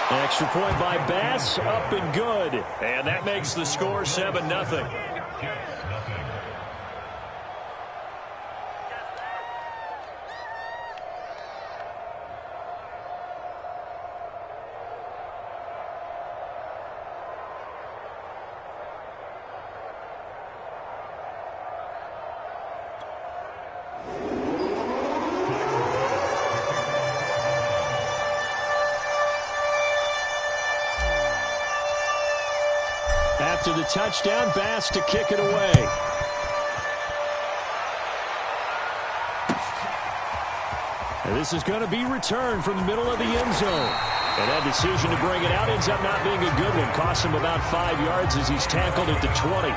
Extra point by Bass, up and good. And that makes the score 7-0. After the touchdown, Bass to kick it away. And this is going to be returned from the middle of the end zone. And that decision to bring it out ends up not being a good one. Costs him about 5 yards as he's tackled at the 20.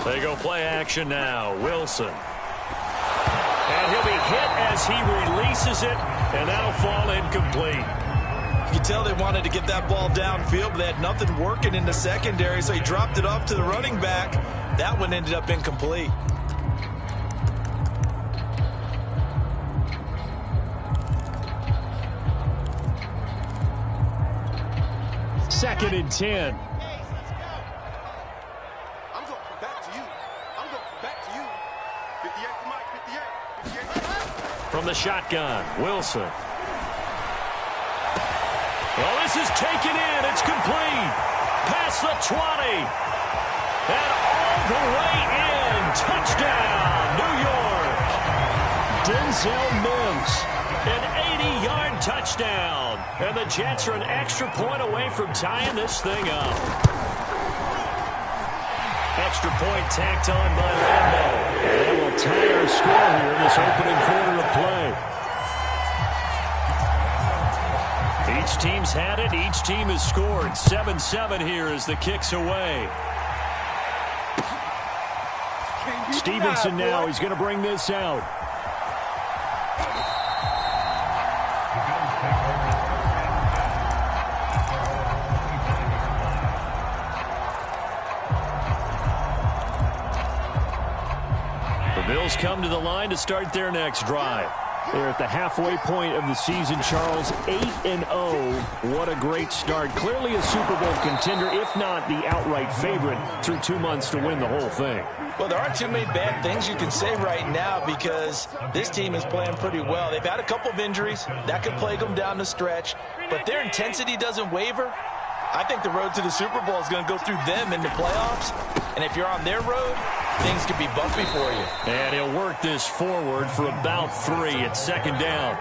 They go play action now. Wilson. And he'll be hit as he releases it, and that'll fall incomplete. You can tell they wanted to get that ball downfield, but they had nothing working in the secondary, so he dropped it off to the running back. That one ended up incomplete. Second and 10. From the shotgun, Wilson. Well, this is taken in. It's complete. Past the 20. And all the way in. Touchdown, New York. Denzel Mims. An 80-yard touchdown. And the Jets are an extra point away from tying this thing up. Extra point tacked on by Lambeau. And they will tie our score here in this opening quarter of play. Each team's had it. Each team has scored. 7-7 here as the kick's away. Stevenson now. He's going to bring this out. Bills come to the line to start their next drive. They're at the halfway point of the season, Charles. 8-0. What a great start. Clearly a Super Bowl contender, if not the outright favorite, through 2 months to win the whole thing. Well, there aren't too many bad things you can say right now because this team is playing pretty well. They've had a couple of injuries. That could plague them down the stretch. But their intensity doesn't waver. I think the road to the Super Bowl is going to go through them in the playoffs. And if you're on their road, things could be bumpy for you. And he'll work this forward for about 3 at second down.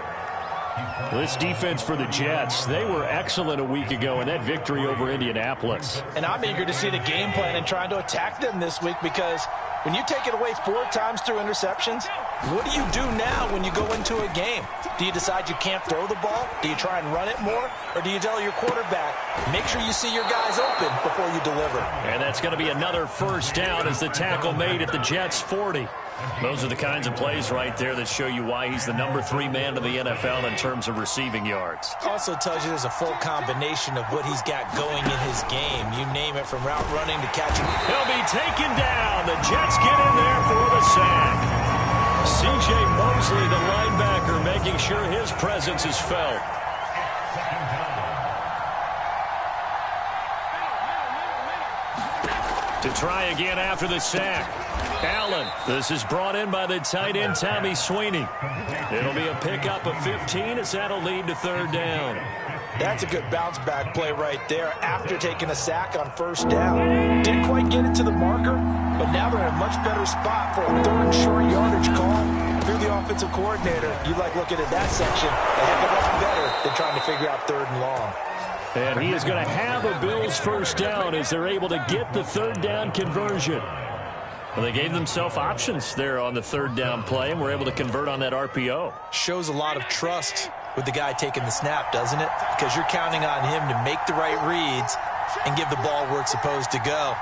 This defense for the Jets, they were excellent a week ago in that victory over Indianapolis. And I'm eager to see the game plan and trying to attack them this week because when you take it away 4 times through interceptions, what do you do now when you go into a game? Do you decide you can't throw the ball? Do you try and run it more? Or do you tell your quarterback, make sure you see your guys open before you deliver? And that's going to be another first down as the tackle made at the Jets' 40. Those are the kinds of plays right there that show you why he's the number 3 man in the NFL in terms of receiving yards. Also tells you there's a full combination of what he's got going in his game. You name it, from route running to catching. He'll be taken down. The Jets get in there for the sack. C.J. Mosley, the linebacker, making sure his presence is felt. To try again after the sack. Allen. This is brought in by the tight end, Tommy Sweeney. It'll be a pickup of 15 as that'll lead to third down. That's a good bounce-back play right there after taking a sack on first down. Didn't quite get it to the marker, but now they're in a much better spot for a 3rd and short yardage call. If you're the offensive coordinator, you like looking at that section a heck of a lot better than trying to figure out 3rd and long. And he is going to have a Bills first down as they're able to get the 3rd down conversion. Well, they gave themselves options there on the 3rd down play and were able to convert on that RPO. Shows a lot of trust with the guy taking the snap, doesn't it? Because you're counting on him to make the right reads and give the ball where it's supposed to go.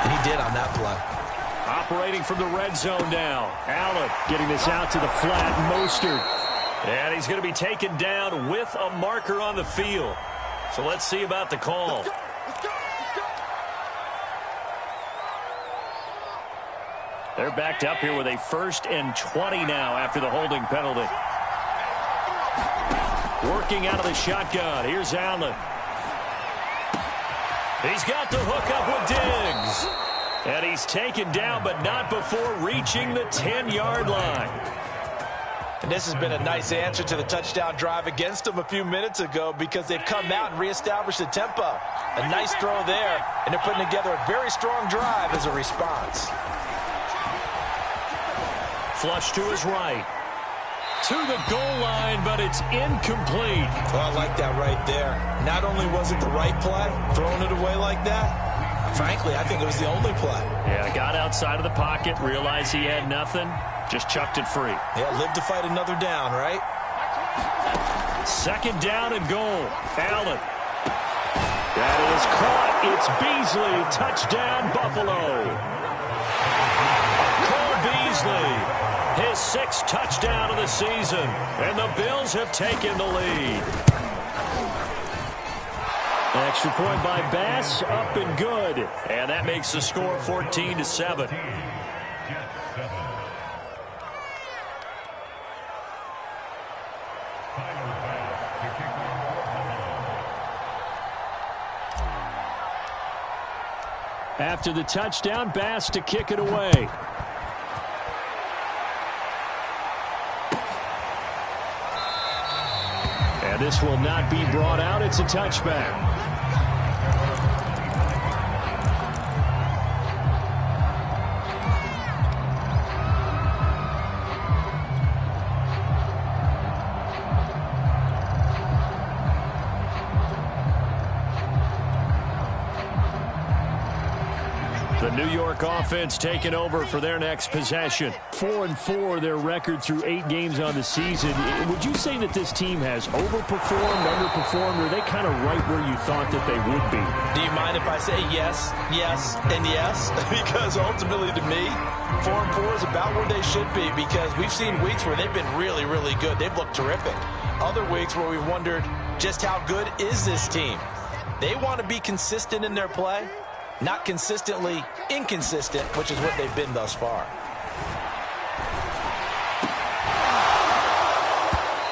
And he did on that play. Operating from the red zone now. Allen getting this out to the flat. Mostert. And he's going to be taken down with a marker on the field. So let's see about the call. They're backed up here with a 1st and 20 now after the holding penalty. Working out of the shotgun. Here's Allen. He's got the hook up with Diggs. And he's taken down, but not before reaching the 10-yard line. And this has been a nice answer to the touchdown drive against them a few minutes ago because they've come out and reestablished the tempo. A nice throw there, and they're putting together a very strong drive as a response. Flush to his right. To the goal line, but it's incomplete. Well, I like that right there. Not only was it the right play, throwing it away like that, frankly, I think it was the only play. Yeah, got outside of the pocket, realized he had nothing, just chucked it free. Yeah, live to fight another down, right? 2nd down and goal. Allen. That is caught. It's Beasley. Touchdown, Buffalo. Cole Beasley. His 6th touchdown of the season, and the Bills have taken the lead. Extra point by Bass, up and good. And that makes the score 14-7. After the touchdown, Bass to kick it away. And this will not be brought out. It's a touchback. The New York offense taking over for their next possession. 4-4 their record through 8 games on the season. Would you say that this team has overperformed, underperformed, or are they kind of right where you thought that they would be? Do you mind if I say yes, yes, and yes? Because ultimately to me, 4-4 is about where they should be because we've seen weeks where they've been really, really good. They've looked terrific. Other weeks where we've wondered just how good is this team. They want to be consistent in their play. Not consistently inconsistent, which is what they've been thus far.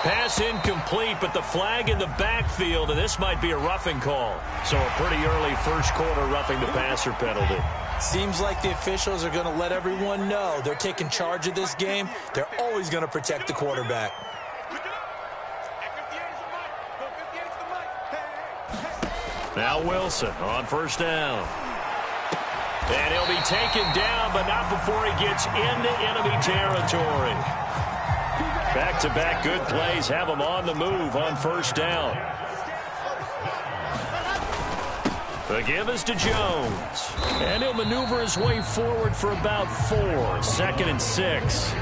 Pass incomplete, but the flag in the backfield, and this might be a roughing call. So a pretty early first quarter roughing the passer penalty. Seems like the officials are going to let everyone know they're taking charge of this game. They're always going to protect the quarterback. Now Wilson on 1st down. And he'll be taken down, but not before he gets into enemy territory. Back-to-back good plays have him on the move on 1st down. The give is to Jones. And he'll maneuver his way forward for about 4. 2nd and 6.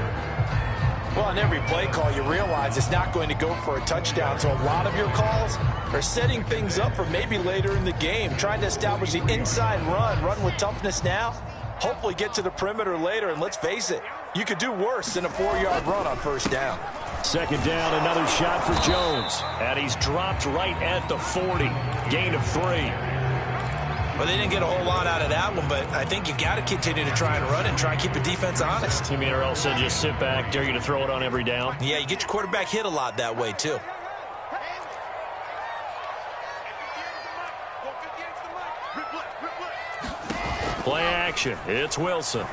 Well, on every play call, you realize it's not going to go for a touchdown. So a lot of your calls are setting things up for maybe later in the game, trying to establish the inside run with toughness now, hopefully get to the perimeter later. And let's face it, you could do worse than a 4-yard run on 1st down. 2nd down, another shot for Jones. And he's dropped right at the 40. Gain of 3. Well, they didn't get a whole lot out of that one, but I think you got to continue to try and run and try and keep the defense honest. You mean or else they'll just sit back, dare you to throw it on every down? Yeah, you get your quarterback hit a lot that way, too. Play action. It's Wilson.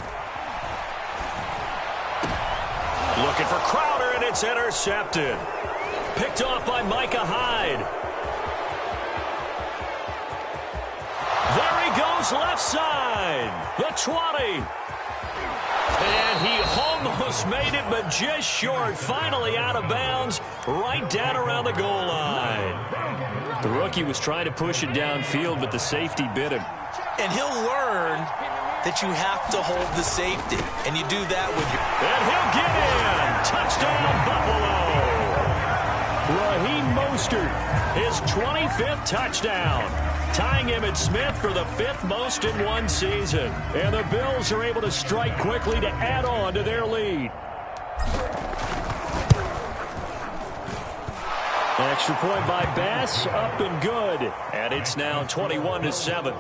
Looking for Crowder, and it's intercepted. Picked off by Micah Hyde. There he goes, left side. The 20. And he almost made it, but just short. Finally out of bounds, right down around the goal line. The rookie was trying to push it downfield, but the safety bit him. And he'll learn that you have to hold the safety. And you do that with your... And he'll get in. Touchdown, Buffalo. Raheem Mostert, his 25th touchdown. tying Emmitt Smith for the 5th most in one season. And the Bills are able to strike quickly to add on to their lead. Extra point by Bass, up and good. And it's now 21-7.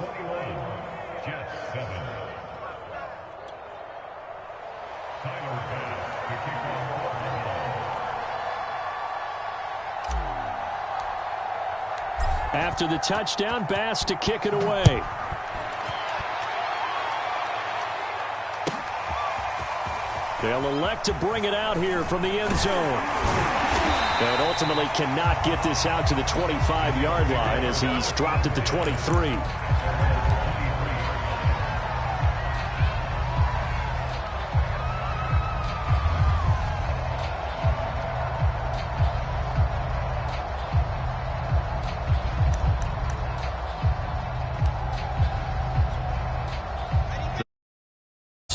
After the touchdown, Bass to kick it away. They'll elect to bring it out here from the end zone. And ultimately cannot get this out to the 25-yard line as he's dropped at the 23.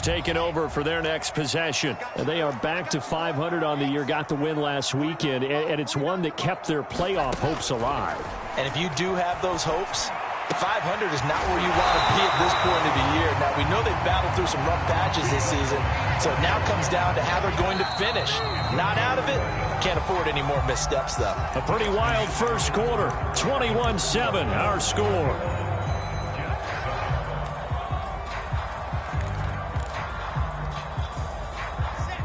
Taken over for their next possession. And they are back to 500 on the year, got the win last weekend, and it's one that kept their playoff hopes alive. And if you do have those hopes, 500 is not where you want to be at this point of the year. Now, we know they've battled through some rough patches this season, so it now comes down to how they're going to finish. Not out of it. Can't afford any more missteps, though. A pretty wild first quarter. 21-7, our score.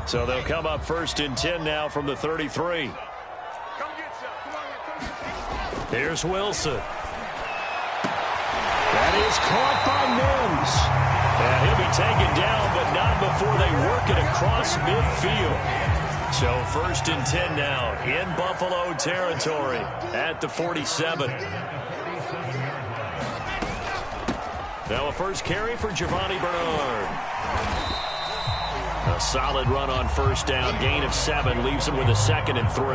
So they'll come up 1st and 10 now from the 33. Here's Wilson. That is caught by Mims. And he'll be taken down, but not before they work it across midfield. So 1st and 10 now in Buffalo territory at the 47. Now a first carry for Giovanni Bernard. A solid run on 1st down, gain of 7, leaves him with a 2nd and 3.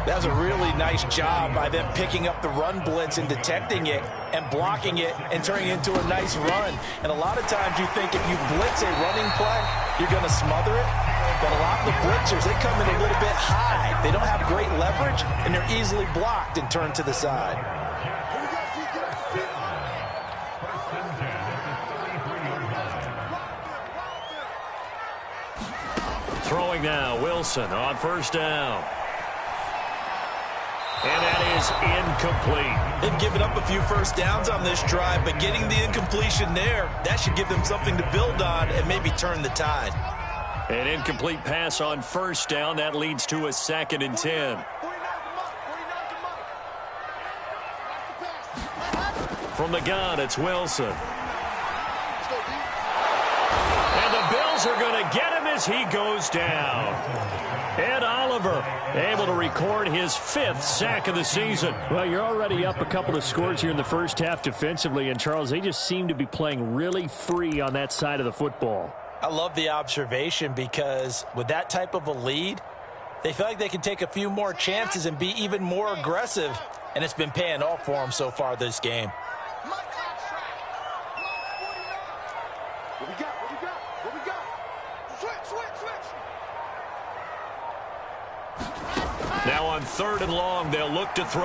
That was a really nice job by them picking up the run blitz and detecting it and blocking it and turning it into a nice run. And a lot of times you think if you blitz a running play, you're going to smother it. But a lot of the blitzers, they come in a little bit high. They don't have great leverage, and they're easily blocked and turned to the side. Throwing now, Wilson on 1st down. And that is incomplete. They've given up a few 1st downs on this drive, but getting the incompletion there, that should give them something to build on and maybe turn the tide. An incomplete pass on 1st down. That leads to a 2nd and 10. From the gun, it's Wilson. And the Bills are going to get him as he goes down. Ed Oliver able to record his 5th sack of the season. Well, you're already up a couple of scores here in the first half defensively, and Charles, they just seem to be playing really free on that side of the football. I love the observation because with that type of a lead, they feel like they can take a few more chances and be even more aggressive, and it's been paying off for them so far this game. Now on 3rd and long, they'll look to throw.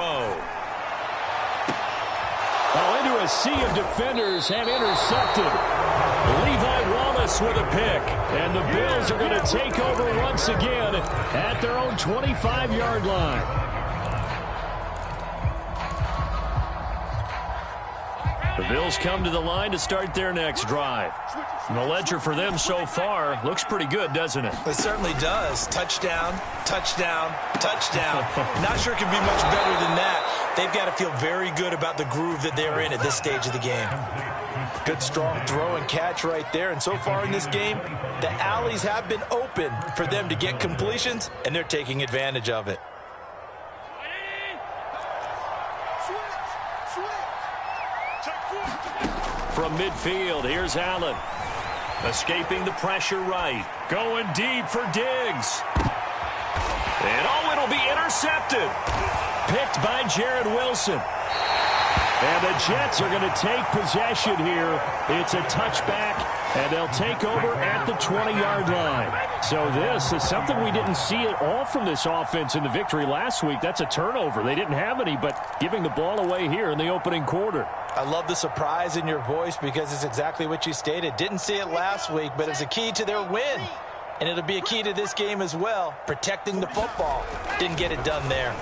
Oh, into a sea of defenders and intercepted. Levi Wallace with a pick. And the Bills are going to take over once again at their own 25-yard line. The Bills come to the line to start their next drive. And the ledger for them so far looks pretty good, doesn't it? It certainly does. Touchdown, touchdown, touchdown. Not sure it can be much better than that. They've got to feel very good about the groove that they're in at this stage of the game. Good, strong throw and catch right there. And so far in this game, the alleys have been open for them to get completions, and they're taking advantage of it. From midfield, here's Allen. Escaping the pressure right. Going deep for Diggs. And oh, it'll be intercepted. Picked by Jared Wilson. And the Jets are going to take possession here. It's a touchback And they'll take over at the 20-yard line. So this is something we didn't see at all from this offense in the victory last week. That's a turnover. They didn't have any, but giving the ball away here in the opening quarter. I love the surprise in your voice because it's exactly what you stated. Didn't see it last week, but it's a key to their win. And it'll be a key to this game as well, protecting the football. Didn't get it done there.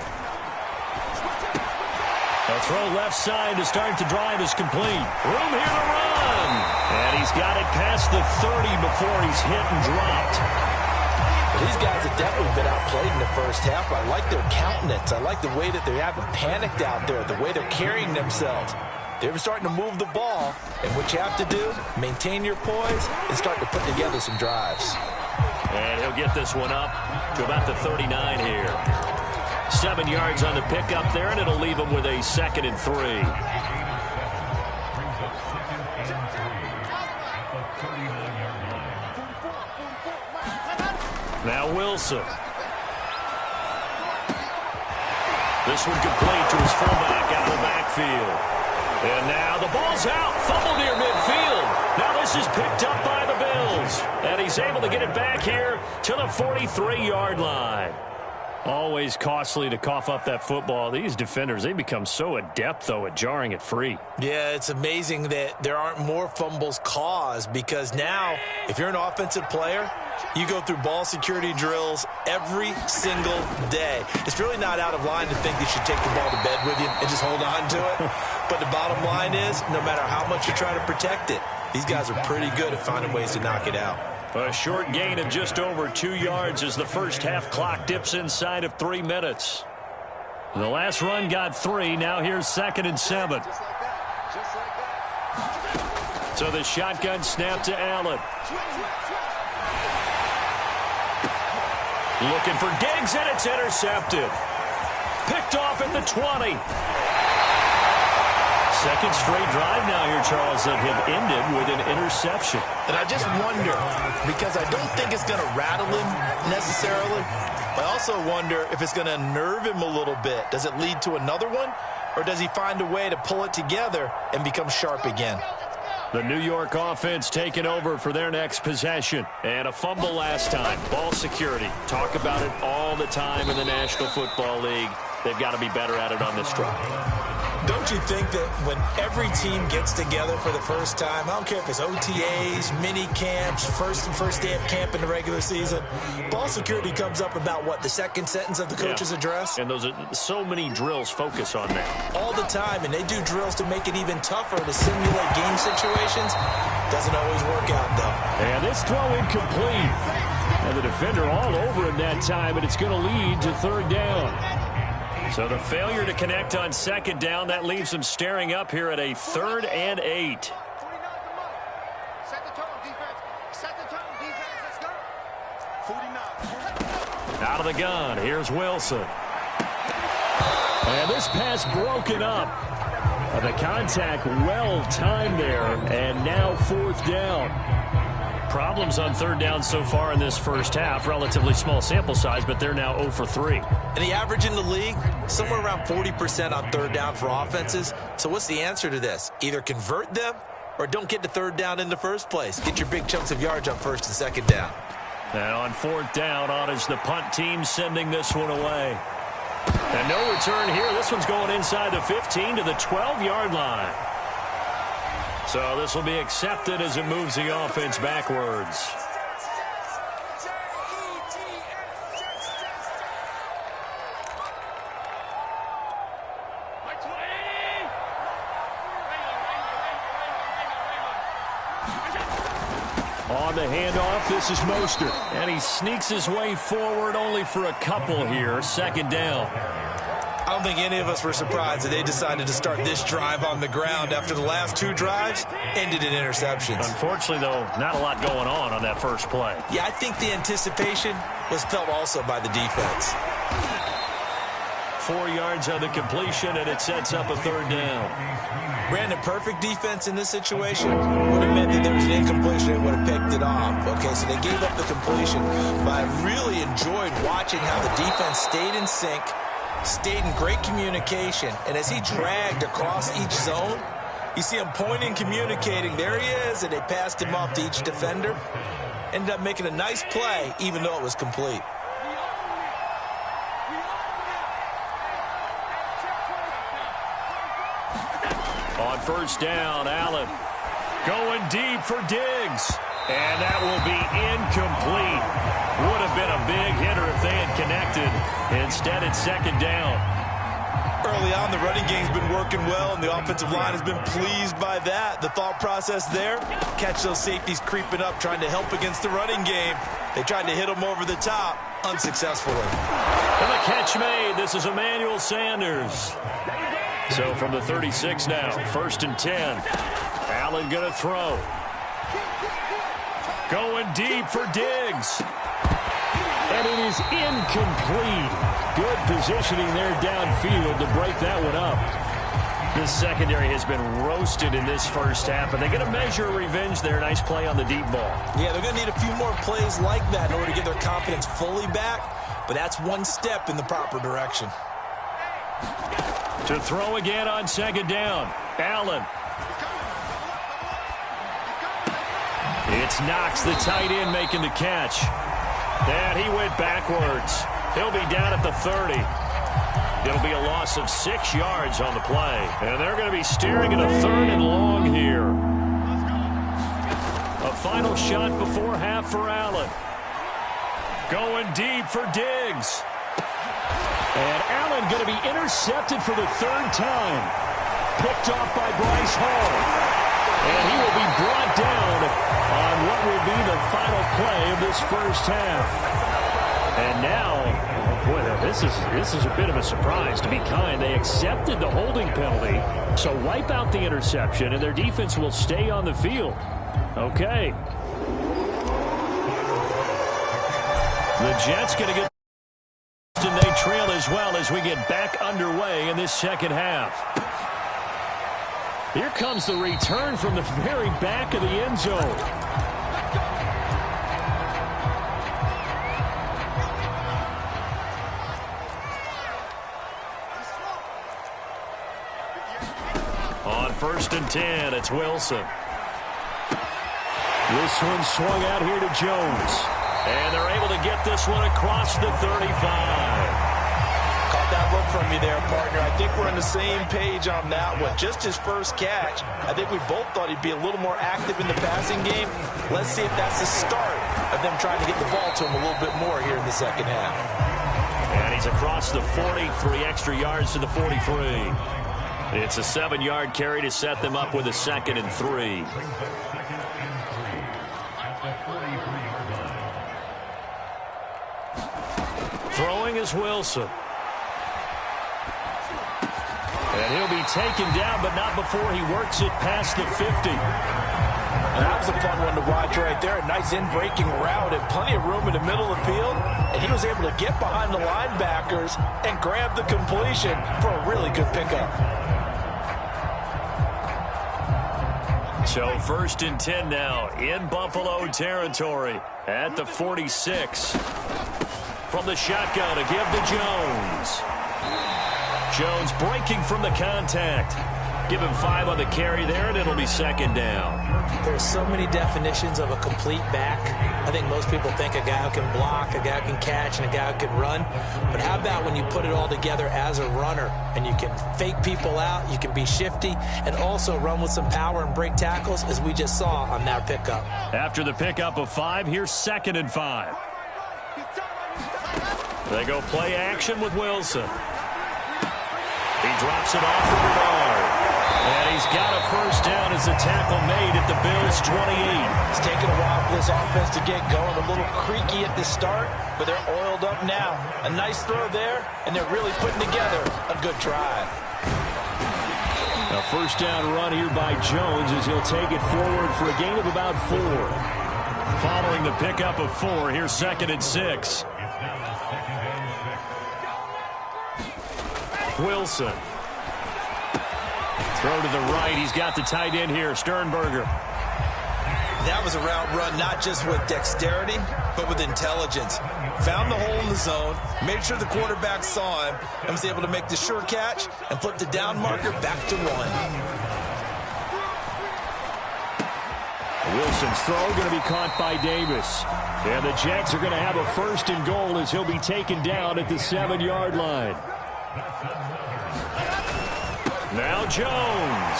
A throw left side to start the drive is complete. Room here to run. And he's got it past the 30 before he's hit and dropped. These guys have definitely been outplayed in the first half. I like their countenance. I like the way that they haven't panicked out there, the way they're carrying themselves. They're starting to move the ball. And what you have to do, maintain your poise and start to put together some drives. And he'll get this one up to about the 39 here. 7 yards on the pickup there, and it'll leave him with a 2nd and 3. Now Wilson. This one complete to his fullback out of the backfield. And now the ball's out. Fumble near midfield. Now this is picked up by the Bills. And he's able to get it back here to the 43-yard line. Always costly to cough up that football. These defenders, they become so adept, though, at jarring it free. Yeah, it's amazing that there aren't more fumbles caused because now, if you're an offensive player, you go through ball security drills every single day. It's really not out of line to think you should take the ball to bed with you and just hold on to it. But the bottom line is, no matter how much you try to protect it, these guys are pretty good at finding ways to knock it out. A short gain of just over 2 yards as the first half clock dips inside of 3 minutes. The last run got 3. Now here's 2nd and 7. So the shotgun snap to Allen. Looking for Diggs, and it's intercepted. Picked off at the 20. Second straight drive now here, Charles, that have ended with an interception. And I just wonder, because I don't think it's going to rattle him necessarily, but I also wonder if it's going to unnerve him a little bit. Does it lead to another one, or does he find a way to pull it together and become sharp again? The New York offense taking over for their next possession. And a fumble last time. Ball security. Talk about it all the time in the National Football League. They've got to be better at it on this drive. Don't you think that when every team gets together for the first time, I don't care if it's OTAs, mini camps, first day of camp in the regular season, ball security comes up about, what, the second sentence of the coach's address? And those are so many drills focus on that. All the time, and they do drills to make it even tougher to simulate game situations. Doesn't always work out, though. And this throw incomplete. And the defender all over him that time, and it's going to lead to 3rd down. So the failure to connect on 2nd down, that leaves them staring up here at a 3rd and 8. Out of the gun, here's Wilson. And this pass broken up. The contact well timed there, and now 4th down. Problems on 3rd down so far in this first half. Relatively small sample size, but they're now 0 for 3. And the average in the league, somewhere around 40% on 3rd down for offenses. So what's the answer to this? Either convert them or don't get to 3rd down in the first place. Get your big chunks of yards on 1st and 2nd down. And on 4th down, on is the punt team sending this one away. And no return here. This one's going inside the 15 to the 12-yard line. So this will be accepted as it moves the offense backwards. On the handoff, this is Mostert. And he sneaks his way forward only for a couple here. 2nd down. I don't think any of us were surprised that they decided to start this drive on the ground after the last 2 drives ended in interceptions. Unfortunately, though, not a lot going on that first play. Yeah, I think the anticipation was felt also by the defense. 4 yards on the completion, and it sets up a 3rd down. Brandon, perfect defense in this situation would have meant that there was an incompletion and would have picked it off. Okay, so they gave up the completion, but I really enjoyed watching how the defense stayed in sync, stayed in great communication, and as he dragged across each zone, You see him pointing, communicating. There he is, and they passed him off to each defender. Ended up making a nice play, even though it was complete. On first down, Allen going deep for Diggs. And that will be incomplete. Would have been a big hitter if they had connected. Instead, it's second down. Early on, the running game's been working well, and the offensive line has been pleased by that. The thought process there, catch those safeties creeping up, trying to help against the running game. They tried to hit them over the top, unsuccessfully. And the catch made. This is Emmanuel Sanders. So from the 36 now, 1st and 10. Allen going to throw. Going deep for Diggs. And it is incomplete. Good positioning there downfield to break that one up. This secondary has been roasted in this first half, but they're going to measure revenge there. Nice play on the deep ball. Yeah, they're going to need a few more plays like that in order to get their confidence fully back, but that's one step in the proper direction. To throw again on second down. Allen. It's Knox, the tight end, making the catch. And he went backwards. He'll be down at the 30. It'll be a loss of 6 yards on the play. And they're going to be staring at a 3rd and long here. A final shot before half for Allen. Going deep for Diggs. And Allen going to be intercepted for the 3rd time. Picked off by Bryce Hall. And he will be brought down on what will be the final play of this first half. And now, boy, this is a bit of a surprise. To be kind, they accepted the holding penalty, so wipe out the interception, and their defense will stay on the field. Okay. The Jets going to get, and they trail as well as we get back underway in this second half. Here comes the return from the very back of the end zone. On 1st and 10, it's Wilson. This one swung out here to Jones. And they're able to get this one across the 35. Caught that look from you there, partner. I think we're on the same page on that one. Just his first catch. I think we both thought he'd be a little more active in the passing game. Let's see if that's the start of them trying to get the ball to him a little bit more here in the second half. And he's across the 40, 3 extra yards to the 43. It's a 7-yard carry to set them up with a 2nd and 3. Throwing is Wilson. And he'll be taken down, but not before he works it past the 50. And that was a fun one to watch right there. A nice in-breaking route and plenty of room in the middle of the field. And he was able to get behind the linebackers and grab the completion for a really good pickup. So 1st and 10 now in Buffalo territory at the 46. From the shotgun to give to Jones. Jones breaking from the contact. Give him 5 on the carry there, and it'll be 2nd down. There's so many definitions of a complete back. I think most people think a guy who can block, a guy who can catch, and a guy who can run. But how about when you put it all together as a runner, and you can fake people out, you can be shifty, and also run with some power and break tackles, as we just saw on that pickup. After the pickup of 5, here's 2nd and 5. They go play action with Wilson. He drops it off for Bernard. And he's got a first down as the tackle made at the Bills' 28. It's taken a while for this offense to get going. A little creaky at the start, but they're oiled up now. A nice throw there, and they're really putting together a good drive. A first down run here by Jones as he'll take it forward for a gain of about 4. Following the pickup of 4, here's 2nd and 6. Wilson. Throw to the right. He's got the tight end here, Sternberger. That was a route run not just with dexterity, but with intelligence. Found the hole in the zone, made sure the quarterback saw him, and was able to make the sure catch and flip the down marker back to 1. Wilson's throw going to be caught by Davis. And the Jets are going to have a 1st and goal as he'll be taken down at the 7-yard line. Now Jones.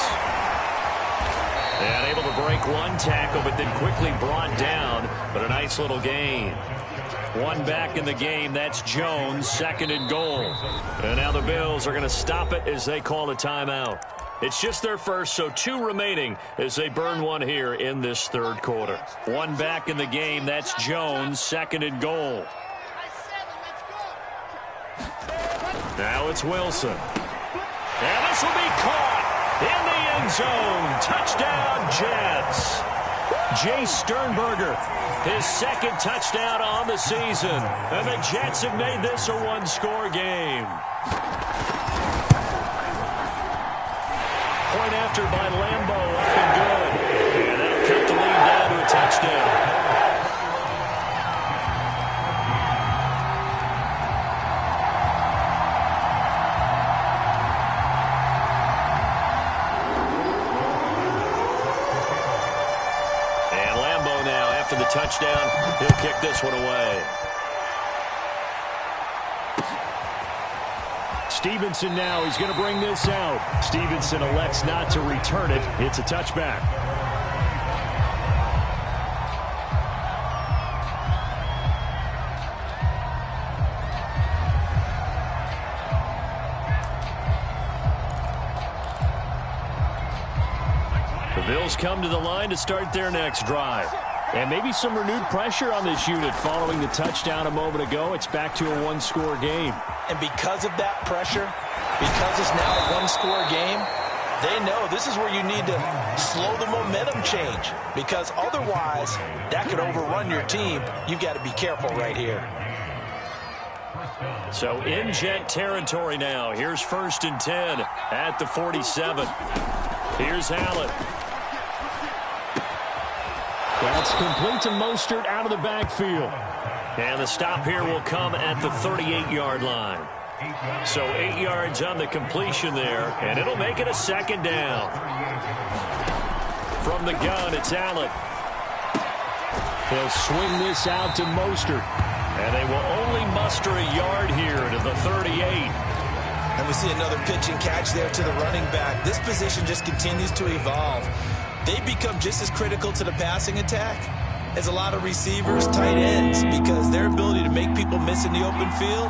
And able to break one tackle, but then quickly brought down. But a nice little gain. One back in the game. That's Jones, 2nd and goal. And now the Bills are going to stop it as they call a timeout. It's just their first, so 2 remaining as they burn one here in this 3rd quarter. One back in the game. That's Jones, 2nd and goal. Now it's Wilson. And this will be caught in the end zone. Touchdown, Jets. Jay Sternberger, his 2nd touchdown on the season. And the Jets have made this a 1-score game. Point after by Lambo, up and good. And that'll cut the lead down to a touchdown. And Lambo now, after the touchdown, he'll kick this one away. Stevenson now, he's going to bring this out. Stevenson elects not to return it. It's a touchback. The Bills come to the line to start their next drive. And maybe some renewed pressure on this unit following the touchdown a moment ago. It's back to a 1-score game. And because of that pressure, because it's now a 1-score game, they know this is where you need to slow the momentum change. Because otherwise, that could overrun your team. You've got to be careful right here. So in Jet territory now. Here's 1st and 10 at the 47. Here's Allen. That's complete to Mostert out of the backfield. And the stop here will come at the 38-yard line. So 8 yards on the completion there, and it'll make it a 2nd down. From the gun, it's Allen. He'll swing this out to Mostert. And they will only muster a yard here to the 38. And we see another pitch and catch there to the running back. This position just continues to evolve. They become just as critical to the passing attack as a lot of receivers, tight ends, because their ability to make people miss in the open field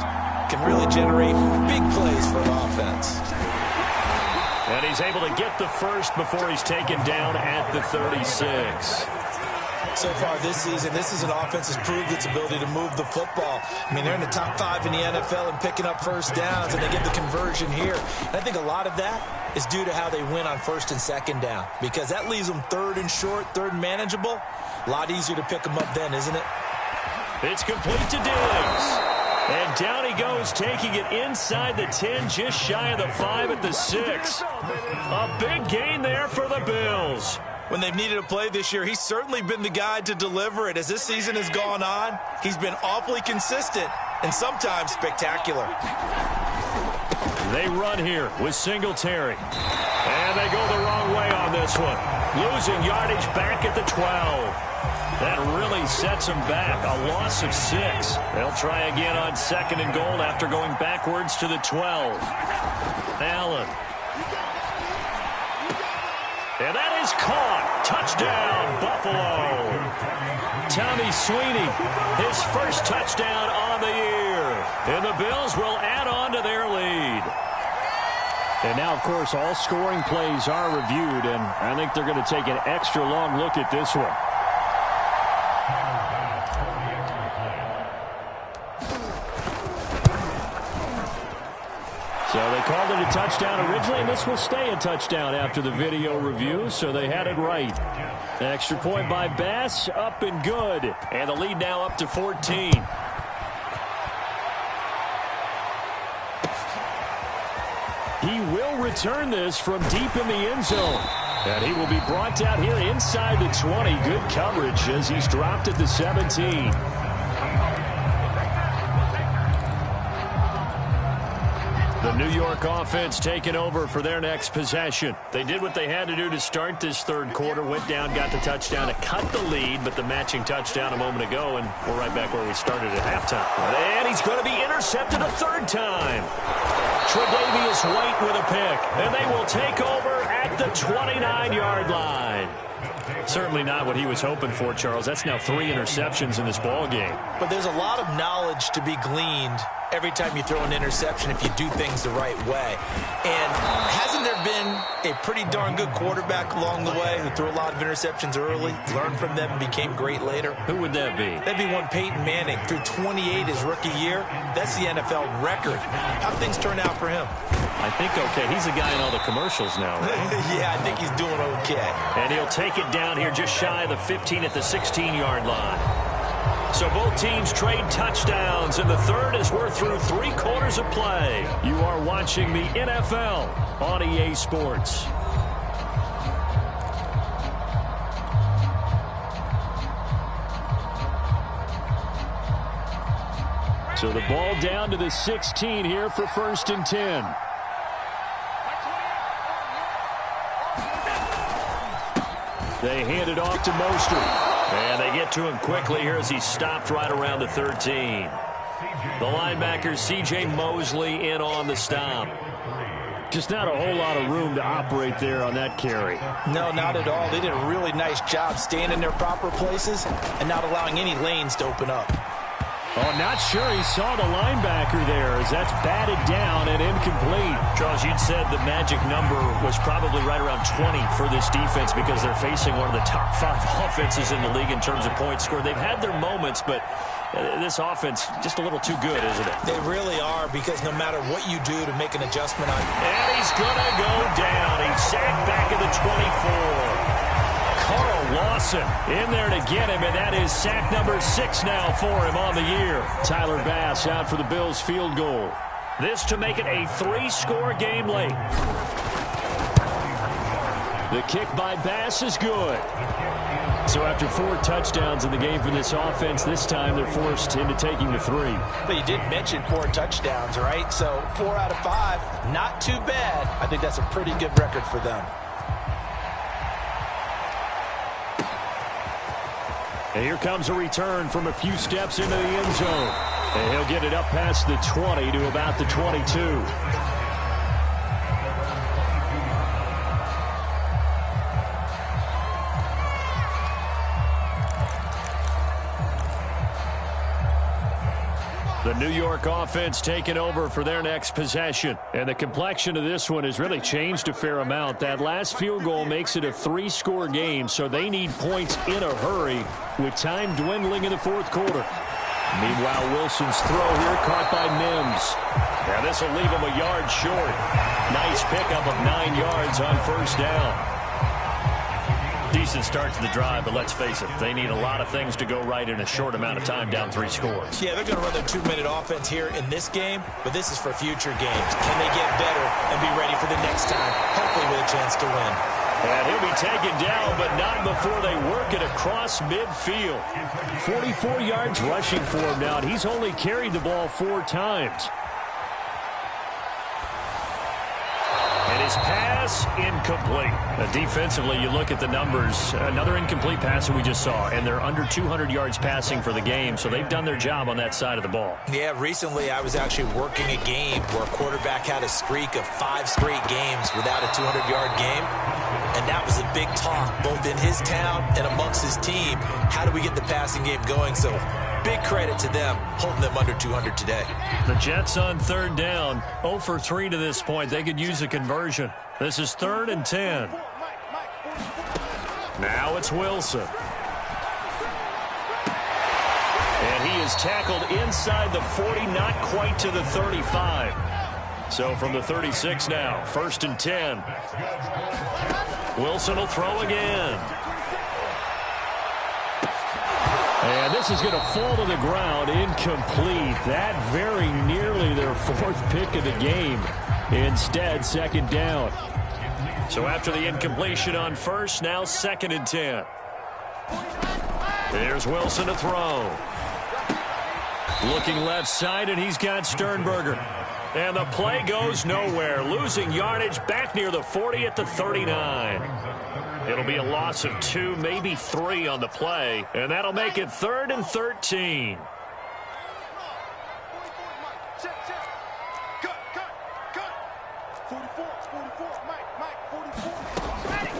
can really generate big plays for an offense. And he's able to get the first before he's taken down at the 36. So far this season, this is an offense that's proved its ability to move the football. I mean, they're in the top 5 in the NFL and picking up first downs, and they get the conversion here. And I think a lot of that is due to how they win on 1st and 2nd down, because that leaves them 3rd and short, 3rd and manageable. A lot easier to pick them up then, isn't it? It's complete to Diggs. And down he goes, taking it inside the 10, just shy of the 5 at the 6. A big gain there for the Bills. When they've needed a play this year, he's certainly been the guy to deliver it. As this season has gone on, he's been awfully consistent and sometimes spectacular. They run here with Singletary. And they go the wrong way on this one. Losing yardage back at the 12. That really sets them back. A loss of 6. They'll try again on 2nd and goal after going backwards to the 12. Allen. And that is caught. Touchdown, Buffalo. Tommy Sweeney, his first touchdown on the year. And the Bills will add on to their lead. And now, of course, all scoring plays are reviewed, and I think they're going to take an extra long look at this one. So they called it a touchdown originally, and this will stay a touchdown after the video review, so they had it right. An extra point by Bass, up and good. And the lead now up to 14. He will return this from deep in the end zone. And he will be brought down here inside the 20. Good coverage as he's dropped at the 17. The New York offense taking over for their next possession. They did what they had to do to start this third quarter. Went down, got the touchdown to cut the lead, but the matching touchdown a moment ago, and we're right back where we started at halftime. And he's going to be intercepted a third time. Tre'Davious White with a pick, and they will take over at the 29-yard line. Certainly not what he was hoping for, Charles. That's now 3 interceptions in this ball game. But there's a lot of knowledge to be gleaned every time you throw an interception if you do things the right way. And hasn't there been a pretty darn good quarterback along the way who threw a lot of interceptions early, learned from them, and became great later? Who would that be? That'd be one Peyton Manning. Threw 28 his rookie year. That's the NFL record. How'd things turn out for him? I think okay. He's a guy in all the commercials now, right? Yeah, I think he's doing okay. And he'll take it down here just shy of the 15 at the 16-yard line. So both teams trade touchdowns, and the third as we're through 3 quarters of play. You are watching the NFL on EA Sports. So the ball down to the 16 here for 1st and 10. They hand it off to Mostert. And they get to him quickly here as he stopped right around the 13. The linebacker, C.J. Mosley, in on the stop. Just not a whole lot of room to operate there on that carry. No, not at all. They did a really nice job staying in their proper places and not allowing any lanes to open up. Oh, not sure he saw the linebacker there as that's batted down and incomplete. Charles, you'd said the magic number was probably right around 20 for this defense because they're facing one of the top 5 offenses in the league in terms of points scored. They've had their moments, but this offense just a little too good, isn't it? They really are, because no matter what you do to make an adjustment on... And he's going to go down. He's sacked back at the 24. Carl Lawson in there to get him, and that is sack number 6 now for him on the year. Tyler Bass out for the Bills field goal. This to make it a 3-score game late. The kick by Bass is good. So after 4 touchdowns in the game for this offense, this time they're forced into taking the 3. But you did mention 4 touchdowns, right? So 4 out of 5, not too bad. I think that's a pretty good record for them. And here comes a return from a few steps into the end zone. And he'll get it up past the 20 to about the 22. The New York offense taking over for their next possession. And the complexion of this one has really changed a fair amount. That last field goal makes it a 3-score game, so they need points in a hurry with time dwindling in the 4th quarter. Meanwhile, Wilson's throw here caught by Mims. Now this will leave him a yard short. Nice pickup of 9 yards on 1st down. Decent start to the drive, but let's face it, they need a lot of things to go right in a short amount of time down 3 scores. Yeah, they're going to run their 2-minute offense here in this game, but this is for future games. Can they get better and be ready for the next time, hopefully with a chance to win? And he'll be taken down, but not before they work it across midfield. 44 yards rushing for him now, and he's only carried the ball 4 times. And his pass incomplete. Defensively, you look at the numbers. Another incomplete pass that we just saw, and they're under 200 yards passing for the game, so they've done their job on that side of the ball. Yeah, recently I was actually working a game where a quarterback had a streak of 5 straight games without a 200-yard game, and that was a big talk, both in his town and amongst his team. How do we get the passing game going? So big credit to them, holding them under 200 today. The Jets on 3rd down, 0 for 3 to this point. They could use a conversion. This is 3rd and 10. Now it's Wilson. And he is tackled inside the 40, not quite to the 35. So from the 36 now, 1st and 10. Wilson will throw again. And this is going to fall to the ground, incomplete. That very nearly their 4th pick of the game. Instead, 2nd down. So after the incompletion on 1st, now 2nd and 10. There's Wilson to throw. Looking left side, and he's got Sternberger. And the play goes nowhere, losing yardage back near the 40 at the 39. It'll be a loss of 2, maybe 3 on the play, and that'll make it 3rd and 13.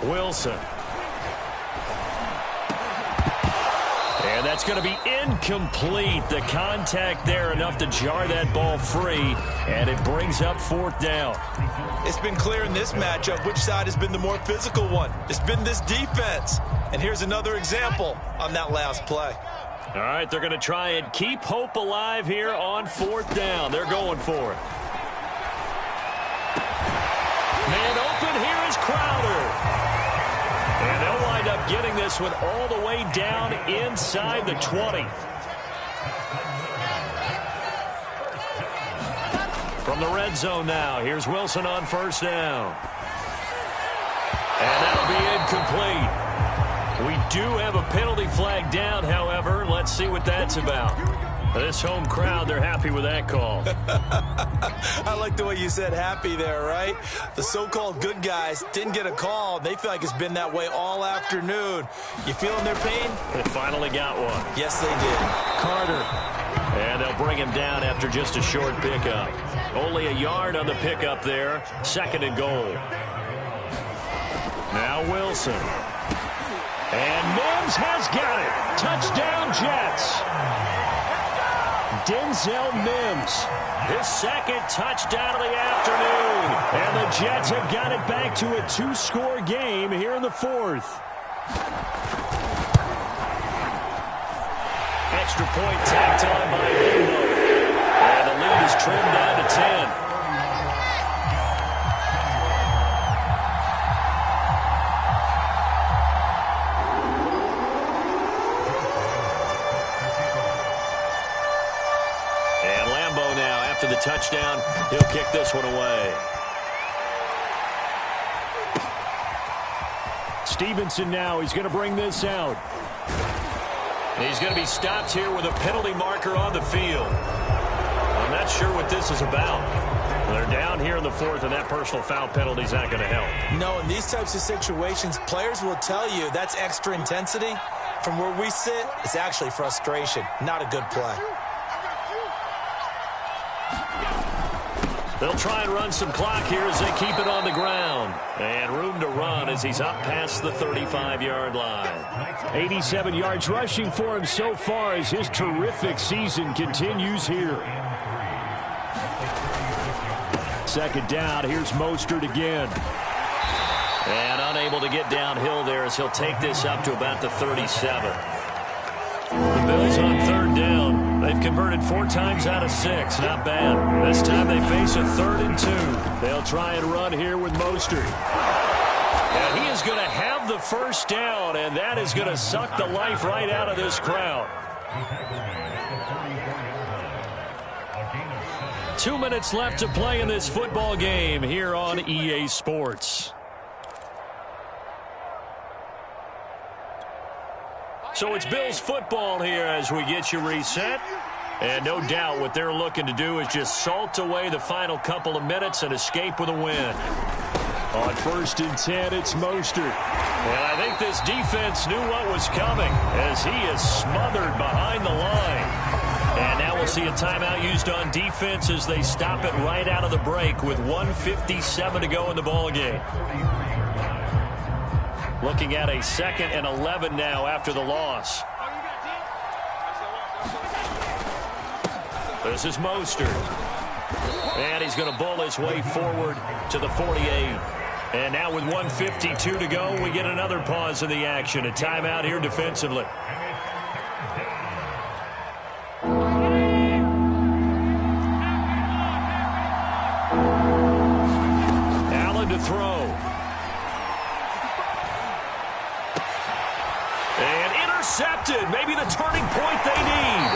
Wilson. And that's going to be incomplete. The contact there enough to jar that ball free, and it brings up 4th down. It's been clear in this matchup which side has been the more physical one. It's been this defense. And here's another example on that last play. All right, they're going to try and keep hope alive here on 4th down. They're going for it. Man open, here is Crowder. And they'll wind up getting this one all the way down inside the 20. From the red zone now, here's Wilson on 1st down. And that'll be incomplete. We do have a penalty flag down, however. Let's see what that's about. This home crowd, they're happy with that call. I like the way you said happy there, right? The so-called good guys didn't get a call. They feel like it's been that way all afternoon. You feeling their pain? They finally got one. Yes, they did. Carter. And they'll bring him down after just a short pickup. Only a yard on the pickup there. 2nd and goal. Now Wilson. And Mims has got it. Touchdown, Jets. Denzel Mims, his 2nd touchdown of the afternoon. And the Jets have got it back to a 2-score game here in the 4th. Extra point tacked on by Lambo. And the lead is trimmed down to 10. After the touchdown, he'll kick this one away. Stevenson now, he's going to bring this out. He's going to be stopped here with a penalty marker on the field. I'm not sure what this is about. They're down here in the 4th, and that personal foul penalty is not going to help. No, in these types of situations, players will tell you that's extra intensity. From where we sit, it's actually frustration, not a good play. They'll try and run some clock here as they keep it on the ground. And room to run as he's up past the 35-yard line. 87 yards rushing for him so far as his terrific season continues here. 2nd down, here's Mostert again. And unable to get downhill there as he'll take this up to about the 37. The Bills on 3rd down. They've converted 4 times out of 6. Not bad. This time they face a 3rd and 2. They'll try and run here with Mostert. And he is going to have the 1st down, and that is going to suck the life right out of this crowd. 2 minutes left to play in this football game here on EA Sports. So it's Bills football here as we get you reset. And no doubt what they're looking to do is just salt away the final couple of minutes and escape with a win. On 1st and 10, it's Mostert. And I think this defense knew what was coming as he is smothered behind the line. And now we'll see a timeout used on defense as they stop it right out of the break with 1:57 to go in the ballgame. Looking at a 2nd and 11 now after the loss. This is Mostert. And he's going to bull his way forward to the 48. And now with 1:52 to go, we get another pause in the action. A timeout here defensively. Allen to throw. Intercepted. Maybe the turning point they need.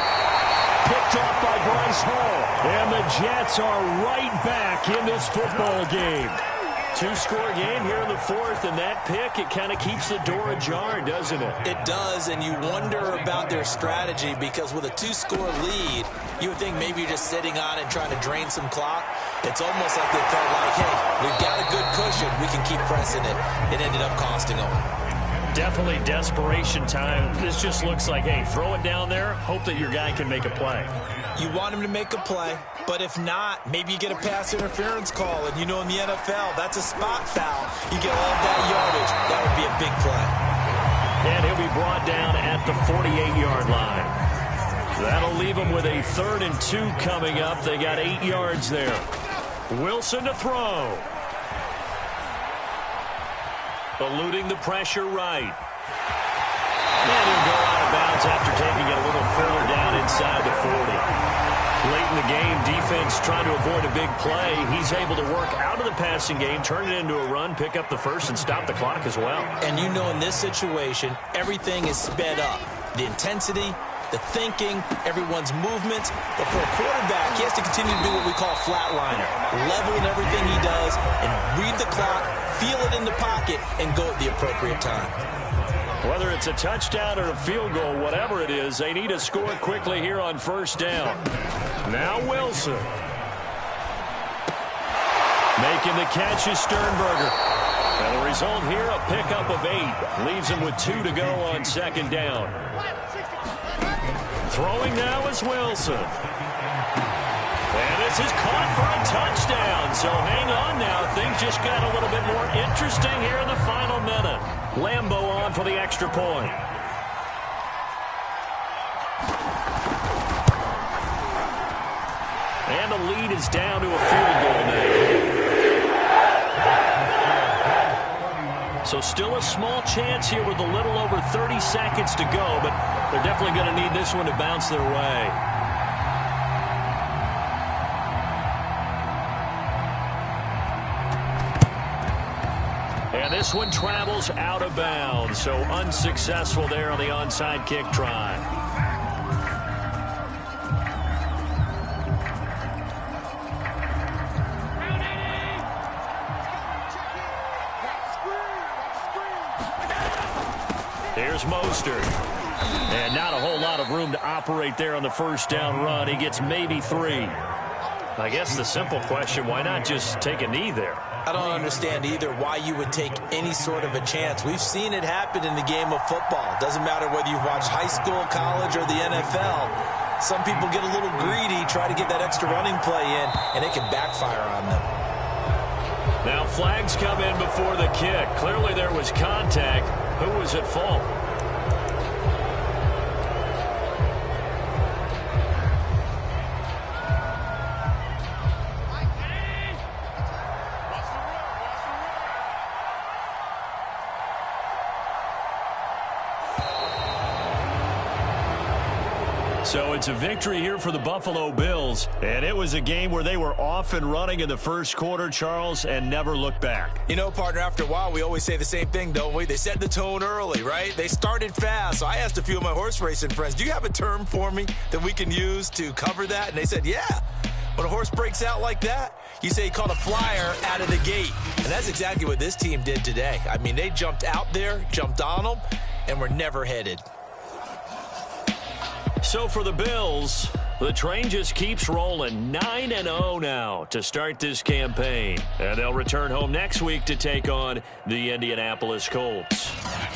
Picked off by Bryce Hall. And the Jets are right back in this football game. Two-score game here in the fourth, and that pick, it kind of keeps the door ajar, doesn't it? It does, and you wonder about their strategy because with a two-score lead, you would think maybe you're just sitting on it trying to drain some clock. It's almost like they felt like, hey, we've got a good cushion. We can keep pressing it. It ended up costing them. Definitely desperation time. This just looks like, hey, throw it down there, hope that your guy can make a play. You want him to make a play, but if not, maybe you get a pass interference call, and you know in the NFL, that's a spot foul. You get all that yardage. That would be a big play. And he'll be brought down at the 48-yard line. That'll leave him with a 3rd and 2 coming up. They got 8 yards there. Wilson to throw. Eluding the pressure right. And he'll go out of bounds after taking it a little further down inside the 40. Late in the game, defense trying to avoid a big play. He's able to work out of the passing game, turn it into a run, pick up the first, and stop the clock as well. And you know in this situation, everything is sped up. The intensity, the thinking, everyone's movements. But for a quarterback, he has to continue to do what we call flatliner. Level in everything he does and read the clock, feel it in the pocket, and go at the appropriate time. Whether it's a touchdown or a field goal, whatever it is, they need to score quickly here on first down. Now Wilson. Making the catch is Sternberger. And the result here, a pickup of 8. Leaves him with 2 to go on second down. Throwing now is Wilson. And this is caught for a touchdown. So hang on now. Things just got a little bit more interesting here in the final minute. Lambeau on for the extra point. And the lead is down to a field goal now. So still a small chance here with a little over 30 seconds to go, but they're definitely going to need this one to bounce their way. And this one travels out of bounds, so unsuccessful there on the onside kick try. Here's Mostert. And not a whole lot of room to operate there on the first down run. He gets maybe 3. I guess the simple question, why not just take a knee there? I don't understand either why you would take any sort of a chance. We've seen it happen in the game of football. Doesn't matter whether you've watched high school, college, or the NFL. Some people get a little greedy, try to get that extra running play in, and it can backfire on them. Now flags come in before the kick. Clearly there was contact. Who was at fault? So it's a victory here for the Buffalo Bills, and it was a game where they were off and running in the first quarter, Charles, and never looked back. You know, partner, after a while, we always say the same thing, don't we? They set the tone early, right? They started fast. So I asked a few of my horse racing friends, do you have a term for me that we can use to cover that? And they said, yeah. When a horse breaks out like that, you say he caught a flyer out of the gate. And that's exactly what this team did today. I mean, they jumped out there, jumped on them, and were never headed. So for the Bills, the train just keeps rolling. 9-0 now to start this campaign. And they'll return home next week to take on the Indianapolis Colts.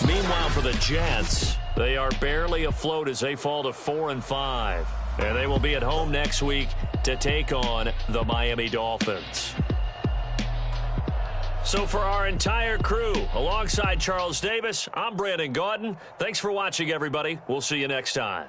Meanwhile, for the Jets, they are barely afloat as they fall to 4-5. And they will be at home next week to take on the Miami Dolphins. So for our entire crew, alongside Charles Davis, I'm Brandon Gaudin. Thanks for watching, everybody. We'll see you next time.